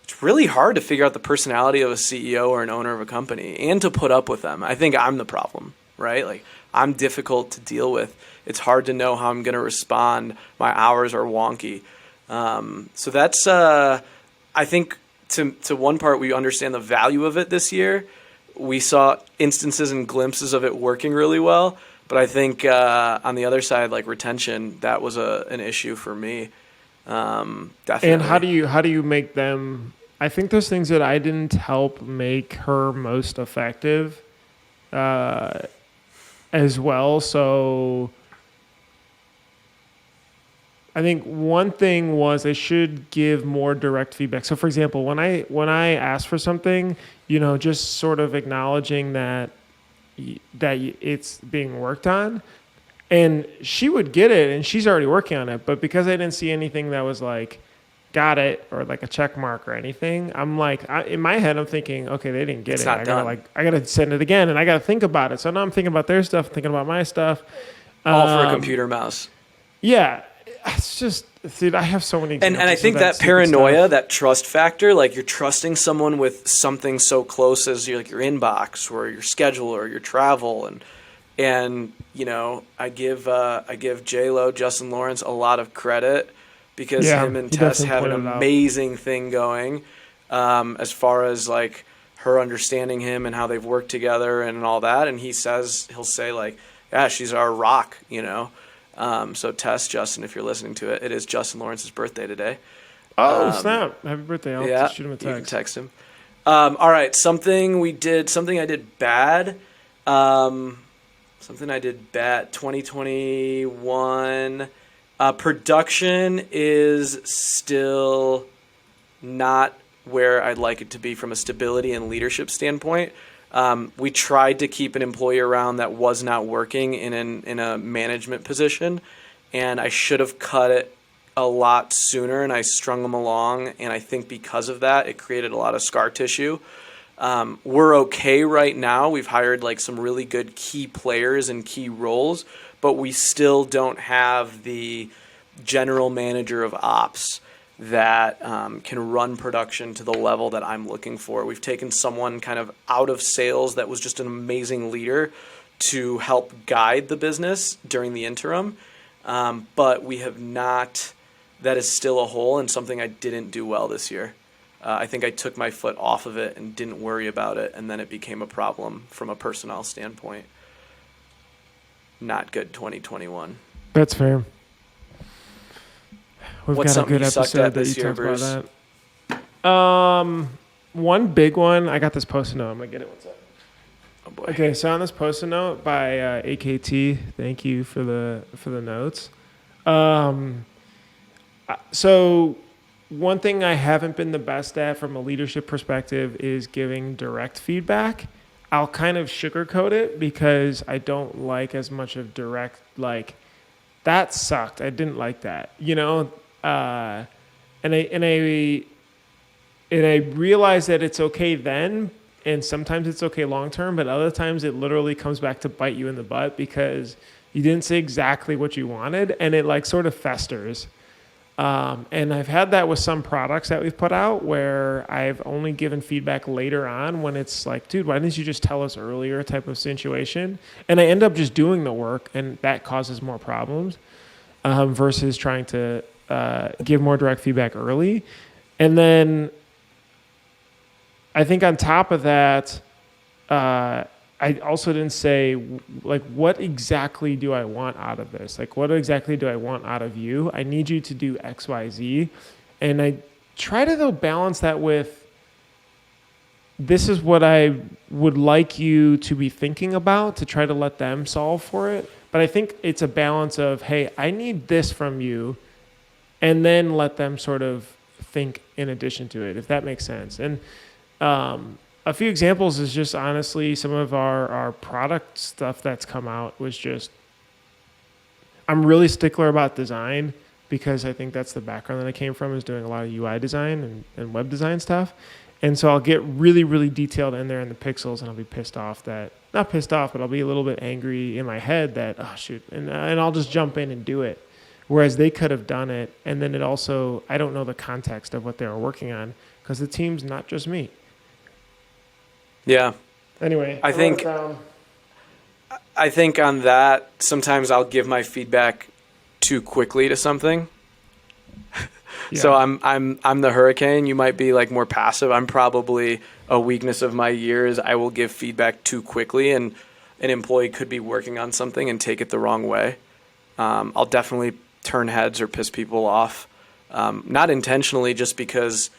it's really hard to figure out the personality of a CEO or an owner of a company and to put up with them. I think I'm the problem, right? Like, I'm difficult to deal with. It's hard to know how I'm going to respond. My hours are wonky. So that's, I think to one part, we understand the value of it this year. We saw instances and glimpses of it working really well. But I think on the other side, like retention, that was an issue for me. Definitely. And how do you make them? I think those things that I didn't help make her most effective as well. So I think one thing was I should give more direct feedback. So for example, when I ask for something, you know, just sort of acknowledging that it's being worked on. And she would get it, and she's already working on it. But because I didn't see anything that was like, got it, or like a check mark or anything, I'm like, in my head, I'm thinking, okay, they didn't get it. I gotta send it again, and I gotta think about it. So now I'm thinking about their stuff, thinking about my stuff. All for a computer mouse. Yeah, it's just, dude, I have so many. And I think that paranoia, that trust factor, like you're trusting someone with something so close as your inbox or your schedule or your travel, and you know, I give J-Lo, Justin Lawrence, a lot of credit because him and Tess have an amazing thing going as far as like her understanding him and how they've worked together and all that. And he'll say like, yeah, she's our rock, you know. So Tess, Justin, if you're listening to it, it is Justin Lawrence's birthday today. Oh, snap. Happy birthday. I'll shoot him a text. You can text him. All right, something I did bad. 2021. Production is still not where I'd like it to be from a stability and leadership standpoint. We tried to keep an employee around that was not working in a management position, and I should have cut it a lot sooner, and I strung them along, and I think because of that, it created a lot of scar tissue. We're okay right now. We've hired like some really good key players and key roles, but we still don't have the general manager of ops that can run production to the level that I'm looking for. We've taken someone kind of out of sales that was just an amazing leader to help guide the business during the interim, but we have not. That is still a hole and something I didn't do well this year. I think I took my foot off of it and didn't worry about it, and then it became a problem from a personnel standpoint. Not good 2021. That's fair. What's got a good episode that you talked about that. One big one. I got this post-it note. I'm gonna get it. What's up? Oh boy. Okay, so on this post-it note by AKT. Thank you for the notes. So one thing I haven't been the best at from a leadership perspective is giving direct feedback. I'll kind of sugarcoat it because I don't like as much of direct, like, that sucked. I didn't like that, you know? And I realize that it's okay then, and sometimes it's okay long-term, but other times it literally comes back to bite you in the butt because you didn't say exactly what you wanted, and it like sort of festers. And I've had that with some products that we've put out where I've only given feedback later on when it's like, dude, why didn't you just tell us earlier type of situation? And I end up just doing the work, and that causes more problems versus trying to give more direct feedback early. And then I think on top of that, I also didn't say, like, what exactly do I want out of this? Like, what exactly do I want out of you? I need you to do X, Y, Z. And I try to, though, balance that with, this is what I would like you to be thinking about, to try to let them solve for it. But I think it's a balance of, hey, I need this from you, and then let them sort of think in addition to it, if that makes sense. And a few examples is just honestly some of our product stuff that's come out was just, I'm really stickler about design because I think that's the background that I came from, is doing a lot of UI design and web design stuff. And so I'll get really, really detailed in there in the pixels, and I'll be pissed off that, not pissed off, but I'll be a little bit angry in my head that, oh shoot, and I'll just jump in and do it. Whereas they could have done it. And then it also, I don't know the context of what they were working on because the team's not just me. Yeah. Anyway, I think on that, sometimes I'll give my feedback too quickly to something. Yeah. So I'm the hurricane. You might be like more passive. I'm probably, a weakness of my year is I will give feedback too quickly, and an employee could be working on something and take it the wrong way. I'll definitely turn heads or piss people off. Not intentionally, just because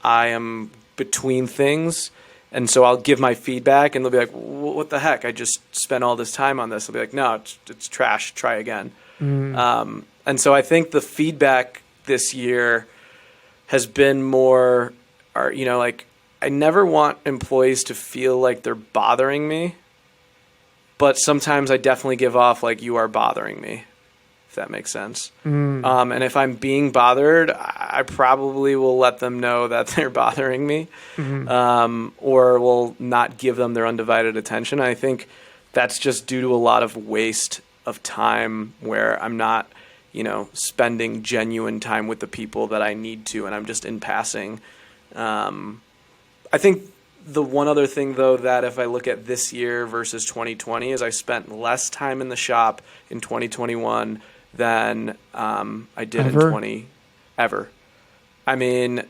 I am between things. And so I'll give my feedback, and they'll be like, what the heck? I just spent all this time on this. I'll be like, no, it's trash. Try again. Mm. And so I think the feedback this year has been more, like, I never want employees to feel like they're bothering me, but sometimes I definitely give off like, you are bothering me, if that makes sense. Mm. And if I'm being bothered, I probably will let them know that they're bothering me, or will not give them their undivided attention. I think that's just due to a lot of waste of time where I'm not, spending genuine time with the people that I need to, and I'm just in passing. I think the one other thing, though, that if I look at this year versus 2020 is I spent less time in the shop in 2021 than I did ever. I mean,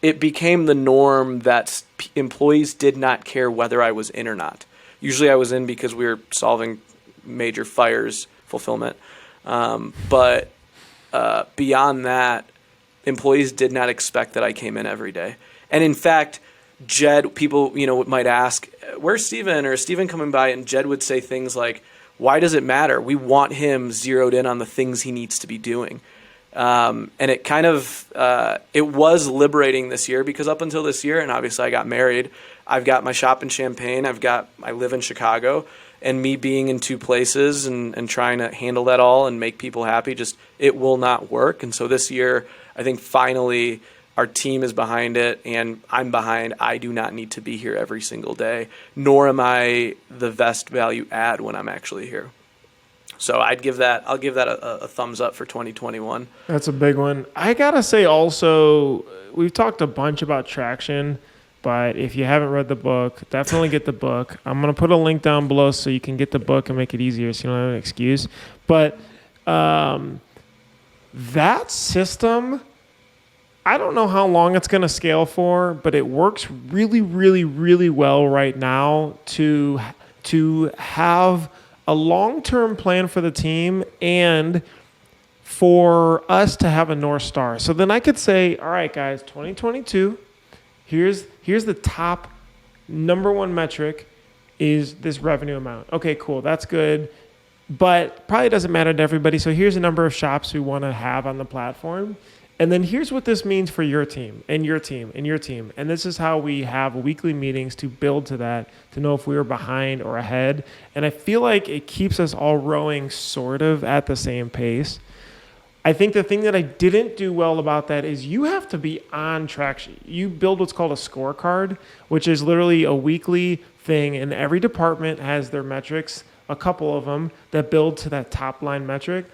it became the norm that employees did not care whether I was in or not. Usually I was in because we were solving major fires fulfillment. But beyond that, employees did not expect that I came in every day. And in fact, Jed, people, might ask, where's Steven? Or is Steven coming by? And Jed would say things like, why does it matter? We want him zeroed in on the things he needs to be doing. And it kind of, it was liberating this year, because up until this year, and obviously I got married, I've got my shop in Champaign, I live in Chicago, and me being in two places and trying to handle that all and make people happy, it will not work. And so this year, I think finally our team is behind it, and I'm behind. I do not need to be here every single day, nor am I the best value add when I'm actually here. So I'll give that a thumbs up for 2021. That's a big one. I gotta say also, we've talked a bunch about traction, but if you haven't read the book, definitely get the book. I'm gonna put a link down below so you can get the book and make it easier, so you don't have an excuse. But that system, I don't know how long it's going to scale for, but it works really, really, really well right now to have a long-term plan for the team and for us to have a North Star. So then I could say, all right, guys, 2022, here's the top number one metric is this revenue amount. Okay, cool. That's good. But probably doesn't matter to everybody. So here's the number of shops we want to have on the platform. And then here's what this means for your team and your team and your team. And this is how we have weekly meetings to build to that, to know if we were behind or ahead. And I feel like it keeps us all rowing sort of at the same pace. I think the thing that I didn't do well about that is you have to be on track. You build what's called a scorecard, which is literally a weekly thing, and every department has their metrics, a couple of them, that build to that top line metric.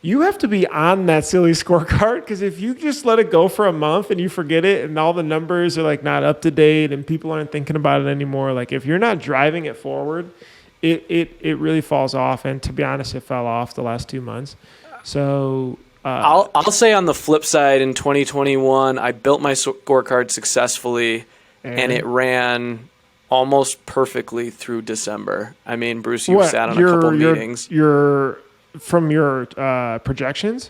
you have to be on that silly scorecard, because if you just let it go for a month and you forget it and all the numbers are like not up to date and people aren't thinking about it anymore, like if you're not driving it forward, it really falls off. And to be honest, it fell off the last 2 months. So I'll say on the flip side, in 2021, I built my scorecard successfly, and it ran almost perfectly through December. I mean, Bruce, you sat on a couple meetings. From your projections?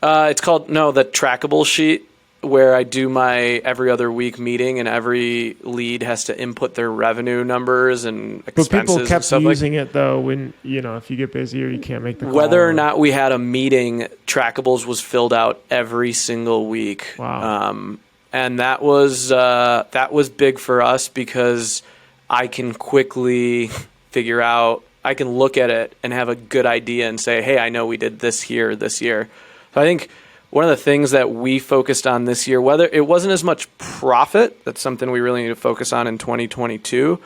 It's called, the trackable sheet, where I do my every other week meeting, and every lead has to input their revenue numbers and expenses. But people kept and stuff using it though when, if you get busy or you can't make the call. Whether or not we had a meeting, Trackables was filled out every single week. Wow. And that was big for us, because I can quickly figure out, I can look at it and have a good idea and say, hey, I know we did this here this year. So I think one of the things that we focused on this year, whether it wasn't as much profit, that's something we really need to focus on in 2022,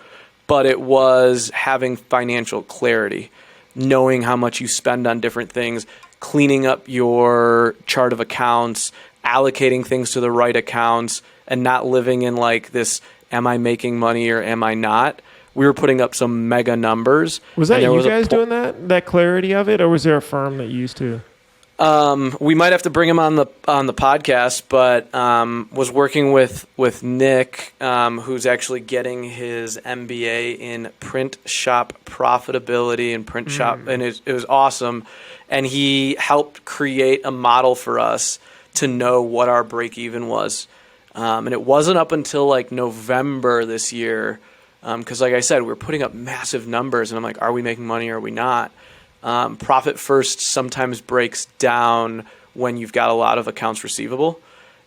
but it was having financial clarity, knowing how much you spend on different things, cleaning up your chart of accounts, allocating things to the right accounts, and not living in like this, am I making money or am I not? We were putting up some mega numbers. Was that you guys doing that clarity of it, or was there a firm that used to? We might have to bring him on the podcast, but was working with Nick, who's actually getting his MBA in print shop profitability and print shop, and it was awesome. And he helped create a model for us to know what our break even was. And it wasn't up until like November this year. Because like I said, we were putting up massive numbers, and I'm like, are we making money or are we not? Profit first sometimes breaks down when you've got a lot of accounts receivable.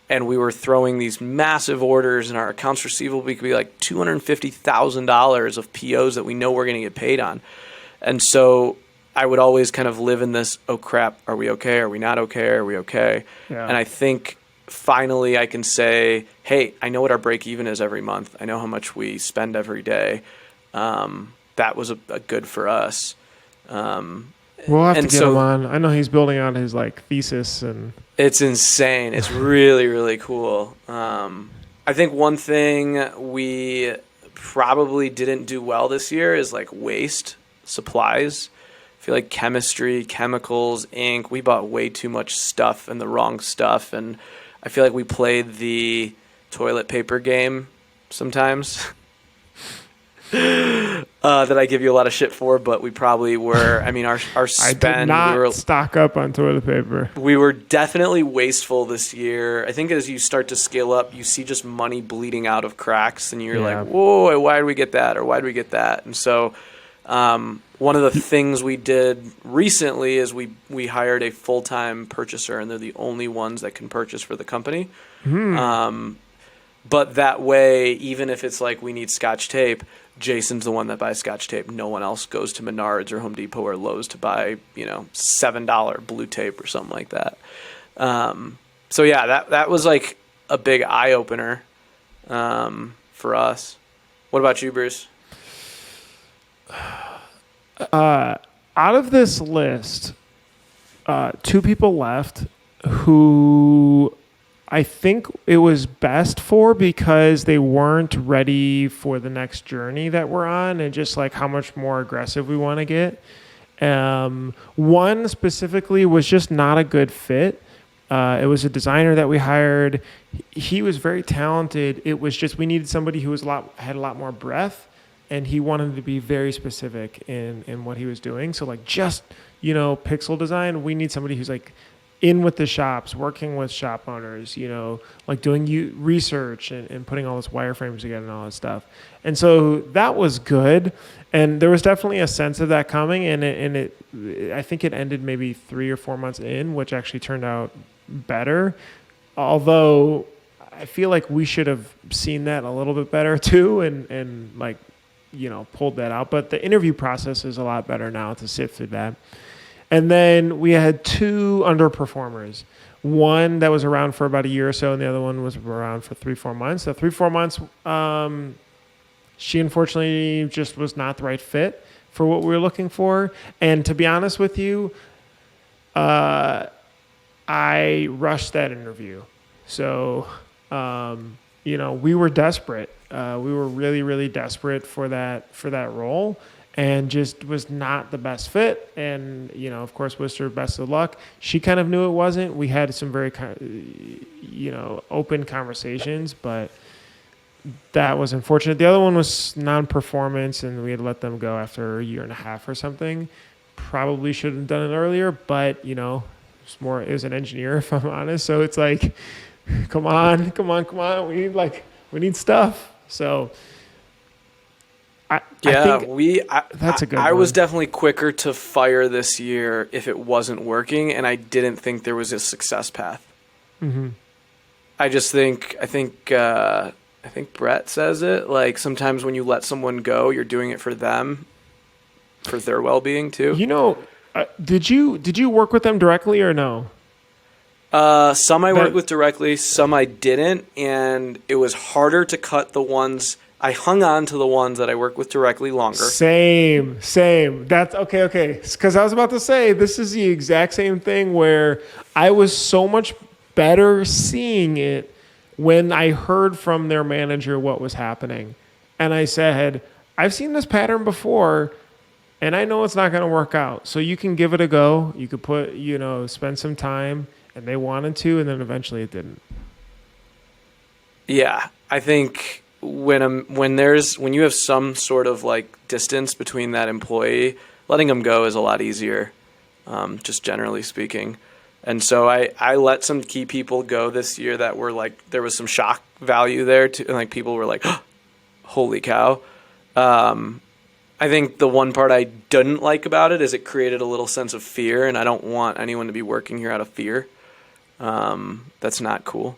And we were throwing these massive orders, and our accounts receivable could be like $250,000 of POs that we know we're going to get paid on. And so I would always kind of live in this, oh crap, are we okay? Are we not okay? Are we okay? Yeah. And I think finally I can say, hey, I know what our break even is every month. I know how much we spend every day. That was a good for us. We'll have to get him on. I know he's building out his like thesis, and it's insane. It's really, really cool. I think one thing we probably didn't do well this year is like waste supplies. I feel like chemistry, chemicals, ink, we bought way too much stuff and the wrong stuff. And I feel like we played the toilet paper game sometimes that I give you a lot of shit for, but we probably were. I mean, our spend. I did not stock up on toilet paper. We were definitely wasteful this year. I think as you start to scale up, you see just money bleeding out of cracks, and you're like, whoa, why did we get that? Or why did we get that? And so one of the things we did recently is we hired a full-time purchaser, and they're the only ones that can purchase for the company. But that way, even if it's like we need Scotch tape, Jason's the one that buys Scotch tape. No one else goes to Menards or Home Depot or Lowe's to buy, $7 blue tape or something like that. So yeah, that was like a big eye opener for us. What about you, Bruce? Out of this list, 2 people left who I think it was best for because they weren't ready for the next journey that we're on, and just like how much more aggressive we want to get. One specifically was just not a good fit. It was a designer that we hired. He was very talented. It was just we needed somebody who had a lot more breadth, and he wanted to be very specific in what he was doing. So like just, pixel design, we need somebody who's like in with the shops, working with shop owners, like doing research and putting all this wireframes together and all that stuff. And so that was good. And there was definitely a sense of that coming. And I think it ended maybe 3 or 4 months in, which actually turned out better. Although I feel like we should have seen that a little bit better too, and like, pulled that out. But the interview process is a lot better now to sift through that. And then we had 2 underperformers. One that was around for about a year or so, and the other one was around for 3-4 months. The 3-4 months, she unfortunately just was not the right fit for what we were looking for. And to be honest with you, I rushed that interview. So, we were desperate. We were really, really desperate for that role, and just was not the best fit. And, of course, wished her best of luck. She kind of knew it wasn't. We had some very, open conversations, but that was unfortunate. The other one was non-performance, and we had let them go after a year and a half or something. Probably should have done it earlier, but it was an engineer, if I'm honest. So it's like, come on. We need stuff. So I think that's a good one. I was definitely quicker to fire this year if it wasn't working, and I didn't think there was a success path. Mm-hmm. I think Brett says it, like sometimes when you let someone go, you're doing it for them, for their well-being too. Did you work with them directly or no? Some I worked with directly, some I didn't, and it was harder to cut the ones. I hung on to the ones that I worked with directly longer. Same. That's okay. Because I was about to say, this is the exact same thing where I was so much better seeing it when I heard from their manager what was happening. And I said, I've seen this pattern before, and I know it's not going to work out. So you can give it a go. You could spend some time. And they wanted to, and then eventually it didn't. Yeah, I think when you have some sort of like distance between that employee, letting them go is a lot easier, just generally speaking. And so I let some key people go this year that were like, there was some shock value there too, and like people were like, oh, holy cow. I think the one part I didn't like about it is it created a little sense of fear, and I don't want anyone to be working here out of fear. That's not cool.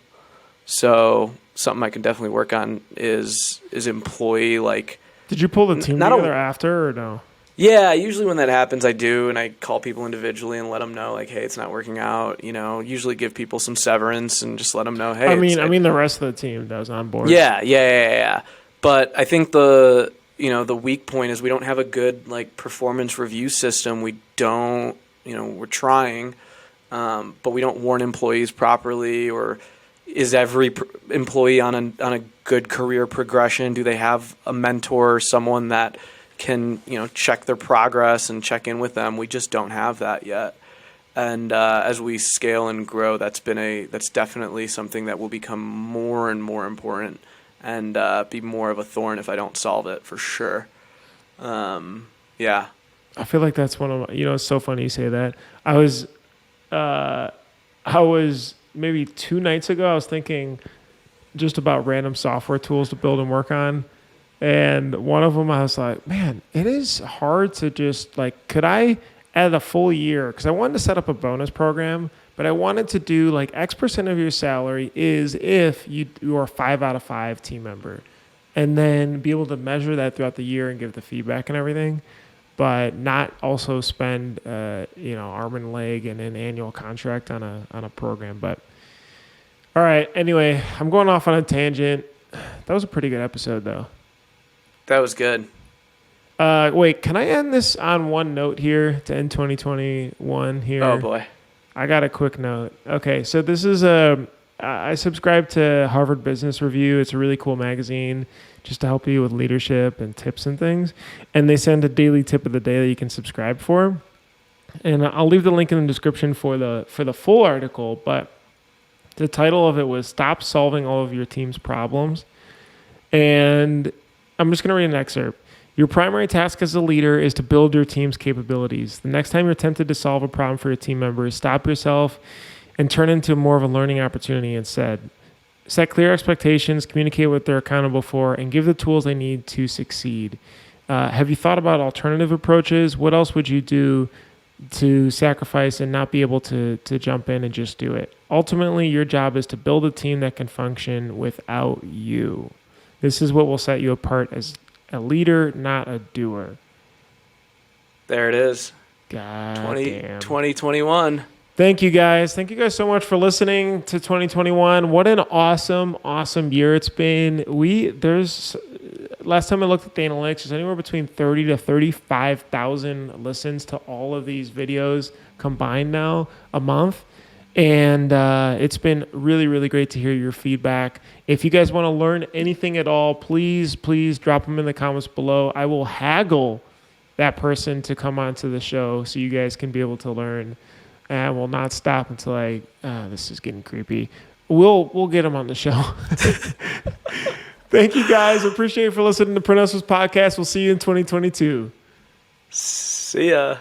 So something I can definitely work on is employee, like. Did you pull the team together after or no? Yeah, usually when that happens, I do, and I call people individually and let them know, like, hey, it's not working out. Usually give people some severance and just let them know, hey. I mean the rest of the team that was on board. Yeah. But I think the weak point is we don't have a good like performance review system. We don't, we're trying. But we don't warn employees properly, or is every employee on a good career progression? Do they have a mentor or someone that can, check their progress and check in with them? We just don't have that yet. And as we scale and grow, that's definitely something that will become more and more important, and be more of a thorn if I don't solve it, for sure. Yeah. I feel like that's one of my, it's so funny you say that. I was maybe 2 nights ago, I was thinking just about random software tools to build and work on. And one of them, I was like, man, it is hard to just like, could I add a full year? Because I wanted to set up a bonus program, but I wanted to do like X% of your salary is if you are a 5 out of 5 team member, and then be able to measure that throughout the year and give the feedback and everything. But not also spend, arm and leg and an annual contract on a program. But all right. Anyway, I'm going off on a tangent. That was a pretty good episode, though. That was good. Wait, can I end this on one note here to end 2021 here? Oh boy, I got a quick note. Okay, so this is I subscribe to Harvard Business Review. It's a really cool magazine, just to help you with leadership and tips and things. And they send a daily tip of the day that you can subscribe for. And I'll leave the link in the description for the full article, but the title of it was "Stop Solving All of Your Team's Problems." And I'm just going to read an excerpt. Your primary task as a leader is to build your team's capabilities. The next time you're tempted to solve a problem for your team members, stop yourself and turn it into more of a learning opportunity instead. Set clear expectations, communicate what they're accountable for, and give the tools they need to succeed. Have you thought about alternative approaches? What else would you do to sacrifice and not be able to jump in and just do it? Ultimately, your job is to build a team that can function without you. This is what will set you apart as a leader, not a doer. There it is. God 2021. Thank you guys. Thank you guys so much for listening to 2021. What an awesome year it's been. last time I looked at the analytics, there's anywhere between 30 to 35,000 listens to all of these videos combined now a month. And it's been really, really great to hear your feedback. If you guys want to learn anything at all, please drop them in the comments below. I will haggle that person to come onto the show so you guys can be able to learn. And I will not stop until this is getting creepy. We'll get them on the show. Thank you guys. Appreciate you for listening to Print Hustlers Podcast. We'll see you in 2022. See ya.